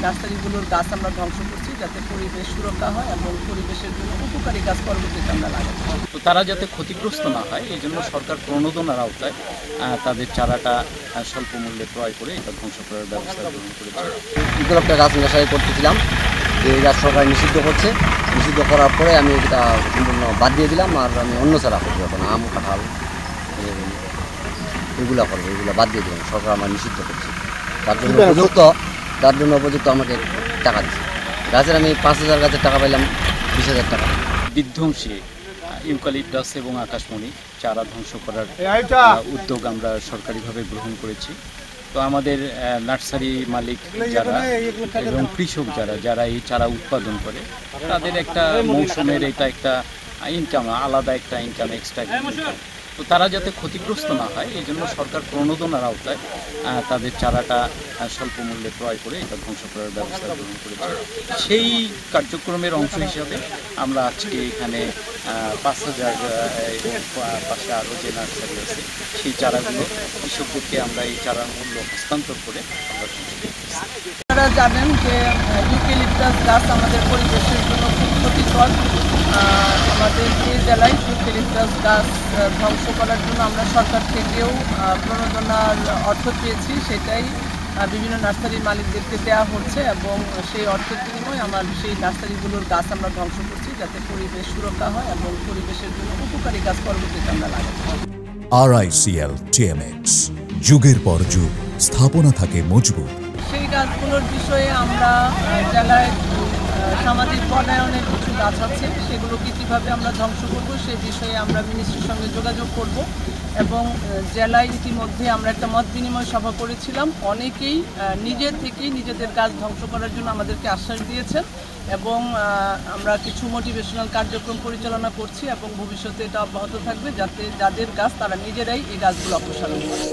নার্সারিগুলোর গাছ আমরা ধ্বংস করছি যাতে পরিবেশ সুরক্ষা হয় এবং পরিবেশের জন্য উপকারী গাছ পরবর্তীতে আমরা লাগাবো। তো তারা যাতে ক্ষতিগ্রস্ত না হয় এই জন্য সরকার প্রণোদনার আওতায় তাদের চারাটা স্বল্প মূল্যে ক্রয় করে এটা ধ্বংস করার ব্যবস্থা গ্রহণ করেছে। একটা গাছ নেশায় করতেছিলাম, যে এই গাছ সরকার নিষিদ্ধ করছে, নিষিদ্ধ করার পরে আমি এটা সম্পূর্ণ বাদ দিয়ে দিলাম। আর আমি অন্য চারা করবো, এখন আম, কাঁঠাল এগুলো করবো, এগুলো বাদ দিয়ে দিলাম। সরকার আমার নিষিদ্ধ করছে, তার জন্য উপযুক্ত আমাকে টাকা দিচ্ছে। গাছের আমি 5,000 গাছের টাকা পাইলাম, 20,000 টাকা। বিধ্বংসী ইউক্যালিপটাস এবং আকাশমণি চারা ধ্বংস করার উদ্যোগ আমরা সরকারিভাবে গ্রহণ করেছি। তো আমাদের নার্সারি মালিক যারা এবং কৃষক যারা এই চারা উৎপাদন করে তাদের একটা মৌসুমের এটা একটা ইনকাম, আলাদা একটা ইনকাম, এক্সট্রা ইনকাম। তো তারা যাতে ক্ষতিগ্রস্ত না হয় এই জন্য সরকার প্রণোদনার আওতায় তাদের চারাটা স্বল্প মূল্যে ক্রয় করে এটা ধ্বংস করার ব্যবস্থা গ্রহণ করেছে। সেই কার্যক্রমের অংশ হিসাবে আমরা আজকে এখানে 5,000 পাশে আরও যে নার্সারি আছে সেই চারাগুলো কৃষকদেরকে আমরা এই চারার মূল্য হস্তান্তর করে আমরা আপনারা জানেন যে ইউক্যালিপটাস গাছ আমাদের পরিবেশের জন্য খুব ক্ষতিকর। আমাদের এই জেলায় ইউক্যালিপটাস গাছ ধ্বংস করার জন্য আমরা সরকার থেকেও প্রণোদনার অর্থ পেয়েছি, সেটাই বিভিন্ন নার্সারির মালিকদেরকে দেওয়া হচ্ছে এবং সেই অর্থের বিনিময়ে আমার সেই নার্সারিগুলোর গাছ আমরা ধ্বংস করছি যাতে পরিবেশ সুরক্ষা হয় এবং পরিবেশের জন্য উপকারী গাছ পরবর্তীতে আমরা লাগাবো। RICL TMX, যুগের পর যুগ স্থাপনা থাকে মজবুত। সেই গাছগুলোর বিষয়ে আমরা জেলায় সামাজিক বনায়নের কিছু গাছ আছে, সেগুলোকে কীভাবে আমরা ধ্বংস করব সেই বিষয়ে আমরা মিনিস্ট্রির সঙ্গে যোগাযোগ করব এবং জেলায় ইতিমধ্যে আমরা একটা মত বিনিময় সভা করেছিলাম। অনেকেই নিজেদের গাছ ধ্বংস করার জন্য আমাদেরকে আশ্বাস দিয়েছেন এবং আমরা কিছু মোটিভেশনাল কার্যক্রম পরিচালনা করছি এবং ভবিষ্যতে এটা অব্যাহত থাকবে যাতে যাদের গাছ তারা নিজেরাই এই গাছগুলো অপসারণ করে।